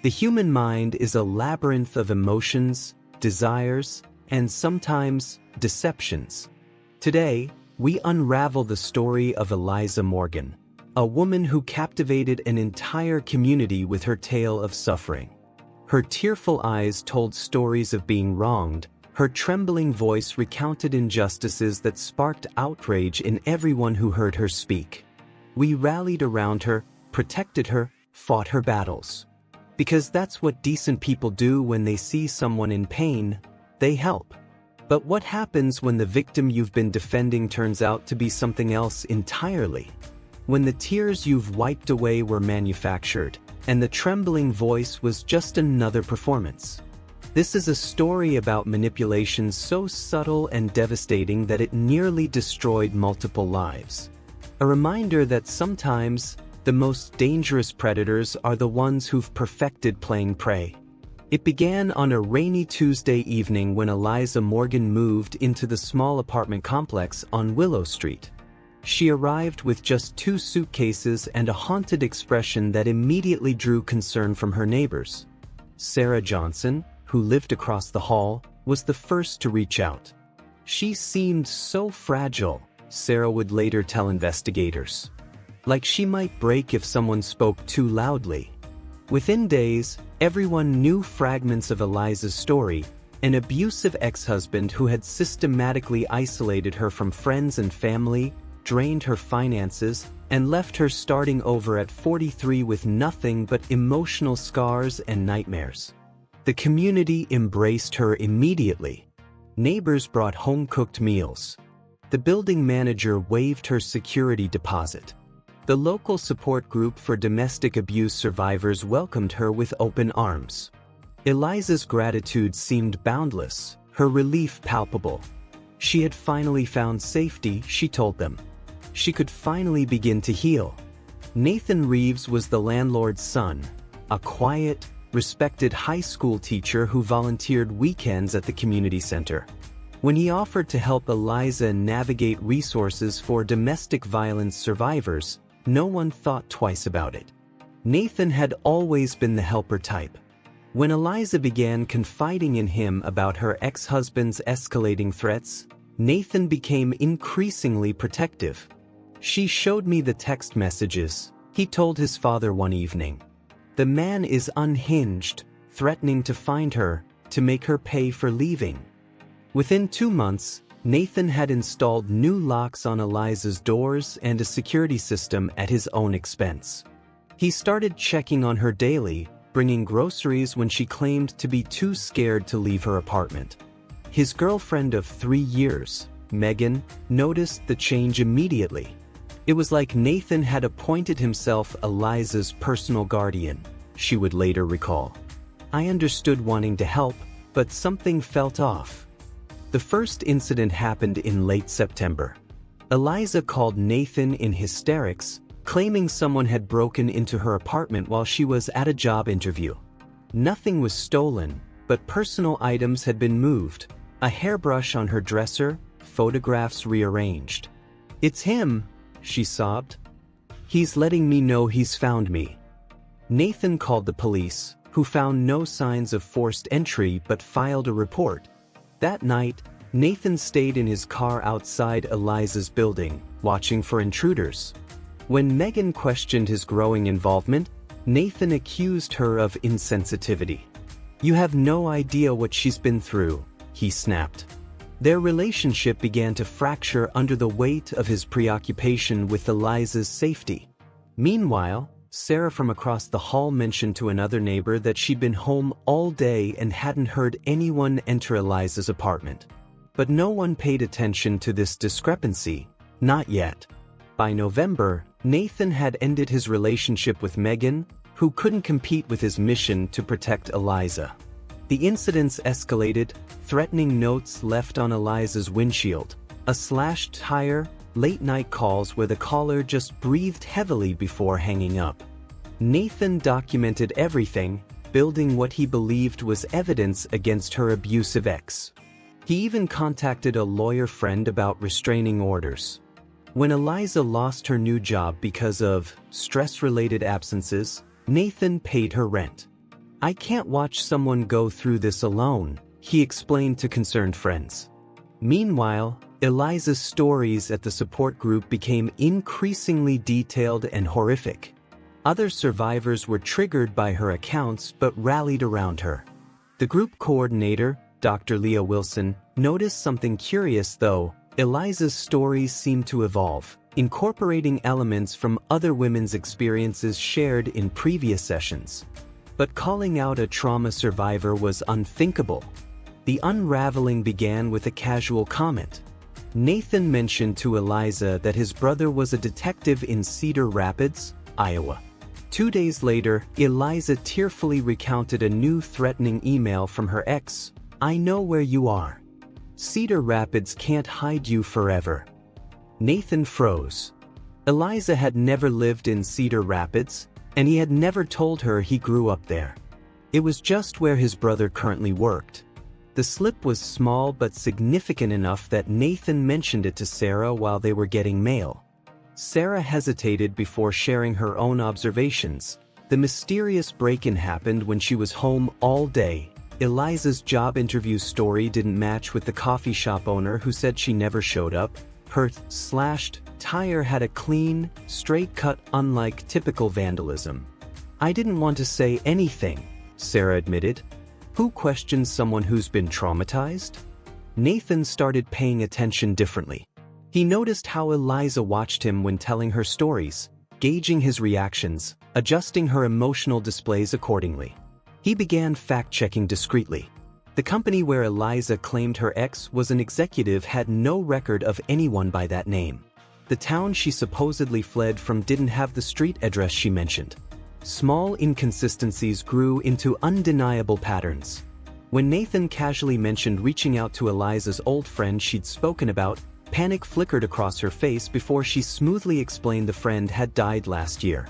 The human mind is a labyrinth of emotions, desires, and sometimes deceptions. Today, we unravel the story of Eliza Morgan, a woman who captivated an entire community with her tale of suffering. Her tearful eyes told stories of being wronged, her trembling voice recounted injustices that sparked outrage in everyone who heard her speak. We rallied around her, protected her, fought her battles. Because that's what decent people do when they see someone in pain, they help. But what happens when the victim you've been defending turns out to be something else entirely? When the tears you've wiped away were manufactured, and the trembling voice was just another performance. This is a story about manipulation so subtle and devastating that it nearly destroyed multiple lives. A reminder that sometimes, the most dangerous predators are the ones who've perfected playing prey. It began on a rainy Tuesday evening when Eliza Morgan moved into the small apartment complex on Willow Street. She arrived with just 2 suitcases and a haunted expression that immediately drew concern from her neighbors. Sarah Johnson, who lived across the hall, was the first to reach out. She seemed so fragile, Sarah would later tell investigators. Like she might break if someone spoke too loudly. Within days, everyone knew fragments of Eliza's story, an abusive ex-husband who had systematically isolated her from friends and family, drained her finances, and left her starting over at 43 with nothing but emotional scars and nightmares. The community embraced her immediately. Neighbors brought home-cooked meals. The building manager waived her security deposit. The local support group for domestic abuse survivors welcomed her with open arms. Eliza's gratitude seemed boundless, her relief palpable. She had finally found safety, she told them. She could finally begin to heal. Nathan Reeves was the landlord's son, a quiet, respected high school teacher who volunteered weekends at the community center. When he offered to help Eliza navigate resources for domestic violence survivors, no one thought twice about it. Nathan had always been the helper type. When Eliza began confiding in him about her ex-husband's escalating threats, Nathan became increasingly protective. "She showed me the text messages," he told his father one evening. "The man is unhinged, threatening to find her, to make her pay for leaving." Within 2 months, Nathan had installed new locks on Eliza's doors and a security system at his own expense. He started checking on her daily, bringing groceries when she claimed to be too scared to leave her apartment. His girlfriend of 3 years, Megan, noticed the change immediately. It was like Nathan had appointed himself Eliza's personal guardian, she would later recall. "I understood wanting to help, but something felt off." The first incident happened in late September. Eliza called Nathan in hysterics, claiming someone had broken into her apartment while she was at a job interview. Nothing was stolen, but personal items had been moved, a hairbrush on her dresser, photographs rearranged. "It's him," she sobbed. "He's letting me know he's found me." Nathan called the police, who found no signs of forced entry but filed a report. That night, Nathan stayed in his car outside Eliza's building, watching for intruders. When Megan questioned his growing involvement, Nathan accused her of insensitivity. "You have no idea what she's been through," he snapped. Their relationship began to fracture under the weight of his preoccupation with Eliza's safety. Meanwhile, Sarah from across the hall mentioned to another neighbor that she'd been home all day and hadn't heard anyone enter Eliza's apartment. But no one paid attention to this discrepancy, not yet. By November, Nathan had ended his relationship with Megan, who couldn't compete with his mission to protect Eliza. The incidents escalated, threatening notes left on Eliza's windshield, a slashed tire, late-night calls where the caller just breathed heavily before hanging up. Nathan documented everything, building what he believed was evidence against her abusive ex. He even contacted a lawyer friend about restraining orders. When Eliza lost her new job because of stress-related absences, Nathan paid her rent. "I can't watch someone go through this alone," he explained to concerned friends. Meanwhile, Eliza's stories at the support group became increasingly detailed and horrific. Other survivors were triggered by her accounts but rallied around her. The group coordinator, Dr. Leah Wilson, noticed something curious though. Eliza's stories seemed to evolve, incorporating elements from other women's experiences shared in previous sessions. But calling out a trauma survivor was unthinkable. The unraveling began with a casual comment. Nathan mentioned to Eliza that his brother was a detective in Cedar Rapids, Iowa. 2 days later, Eliza tearfully recounted a new threatening email from her ex. "I know where you are. Cedar Rapids can't hide you forever." Nathan froze. Eliza had never lived in Cedar Rapids, and he had never told her he grew up there. It was just where his brother currently worked. The slip was small but significant enough that Nathan mentioned it to Sarah while they were getting mail. Sarah hesitated before sharing her own observations. The mysterious break-in happened when she was home all day. Eliza's job interview story didn't match with the coffee shop owner who said she never showed up. Her slashed tire had a clean, straight cut unlike typical vandalism. "I didn't want to say anything," Sarah admitted. Who questions someone who's been traumatized? Nathan started paying attention differently. He noticed how Eliza watched him when telling her stories, gauging his reactions, adjusting her emotional displays accordingly. He began fact-checking discreetly. The company where Eliza claimed her ex was an executive had no record of anyone by that name. The town she supposedly fled from didn't have the street address she mentioned. Small inconsistencies grew into undeniable patterns. When Nathan casually mentioned reaching out to Eliza's old friend she'd spoken about, panic flickered across her face before she smoothly explained the friend had died last year.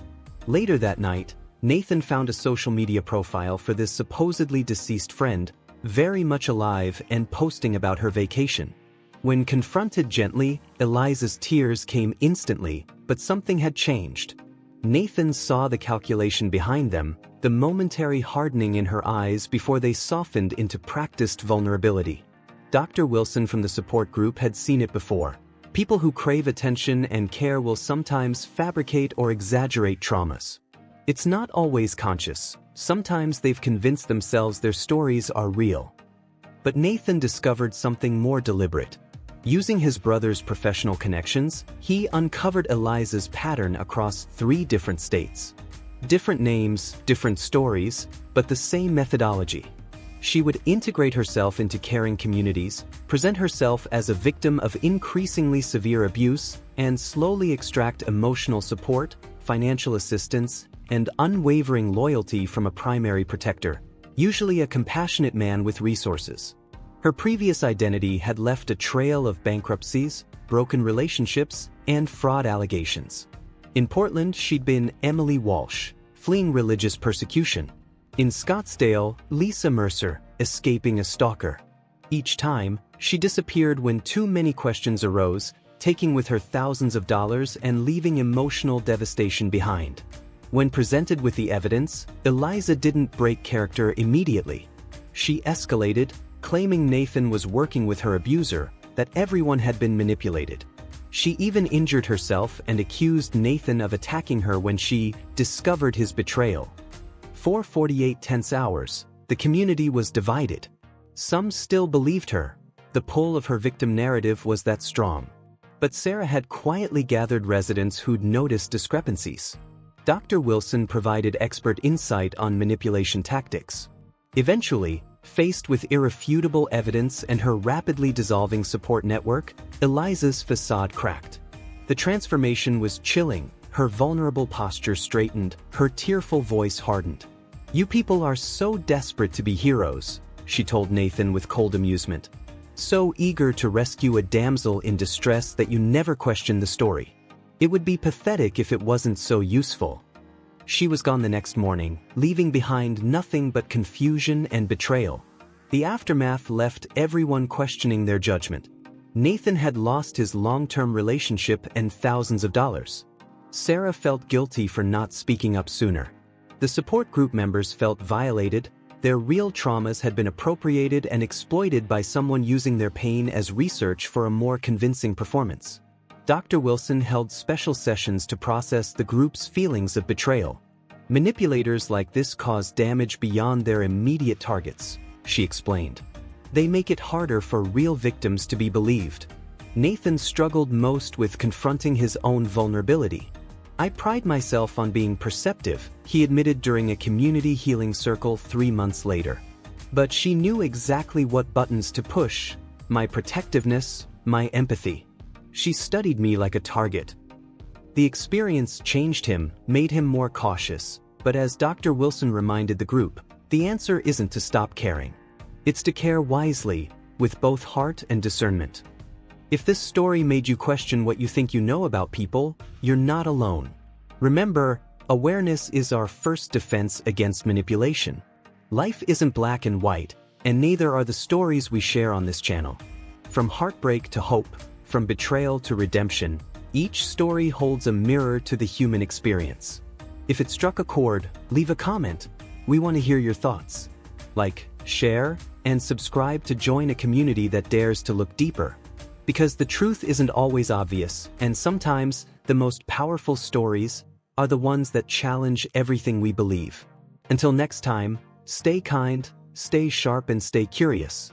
Later that night, Nathan found a social media profile for this supposedly deceased friend, very much alive and posting about her vacation. When confronted gently, Eliza's tears came instantly, but something had changed. Nathan saw the calculation behind them, the momentary hardening in her eyes before they softened into practiced vulnerability. Dr. Wilson from the support group had seen it before. People who crave attention and care will sometimes fabricate or exaggerate traumas. It's not always conscious. Sometimes they've convinced themselves their stories are real. But Nathan discovered something more deliberate. Using his brother's professional connections, he uncovered Eliza's pattern across 3 different states. Different names, different stories, but the same methodology. She would integrate herself into caring communities, present herself as a victim of increasingly severe abuse, and slowly extract emotional support, financial assistance, and unwavering loyalty from a primary protector, usually a compassionate man with resources. Her previous identity had left a trail of bankruptcies, broken relationships, and fraud allegations. In Portland, she'd been Emily Walsh, fleeing religious persecution. In Scottsdale, Lisa Mercer, escaping a stalker. Each time, she disappeared when too many questions arose, taking with her thousands of dollars and leaving emotional devastation behind. When presented with the evidence, Eliza didn't break character immediately. She escalated, claiming Nathan was working with her abuser, that everyone had been manipulated. She even injured herself and accused Nathan of attacking her when she discovered his betrayal. For 48 tense hours, the community was divided. Some still believed her. The pull of her victim narrative was that strong. But Sarah had quietly gathered residents who'd noticed discrepancies. Dr. Wilson provided expert insight on manipulation tactics. Eventually, faced with irrefutable evidence and her rapidly dissolving support network, Eliza's facade cracked. The transformation was chilling, her vulnerable posture straightened, her tearful voice hardened. "You people are so desperate to be heroes," she told Nathan with cold amusement. "So eager to rescue a damsel in distress that you never question the story. It would be pathetic if it wasn't so useful." She was gone the next morning, leaving behind nothing but confusion and betrayal. The aftermath left everyone questioning their judgment. Nathan had lost his long-term relationship and thousands of dollars. Sarah felt guilty for not speaking up sooner. The support group members felt violated. Their real traumas had been appropriated and exploited by someone using their pain as research for a more convincing performance. Dr. Wilson held special sessions to process the group's feelings of betrayal. Manipulators like this cause damage beyond their immediate targets, she explained. They make it harder for real victims to be believed. Nathan struggled most with confronting his own vulnerability. I pride myself on being perceptive, he admitted during a community healing circle 3 months later. But she knew exactly what buttons to push: my protectiveness, my empathy. She studied me like a target. The experience changed him, made him more cautious, but as Dr. Wilson reminded the group, the answer isn't to stop caring. It's to care wisely, with both heart and discernment. If this story made you question what you think you know about people, you're not alone. Remember, awareness is our first defense against manipulation. Life isn't black and white, and neither are the stories we share on this channel. From heartbreak to hope, from betrayal to redemption, each story holds a mirror to the human experience. If it struck a chord, leave a comment. We want to hear your thoughts. Like, share, and subscribe to join a community that dares to look deeper. Because the truth isn't always obvious, and sometimes the most powerful stories are the ones that challenge everything we believe. Until next time, stay kind, stay sharp, and stay curious.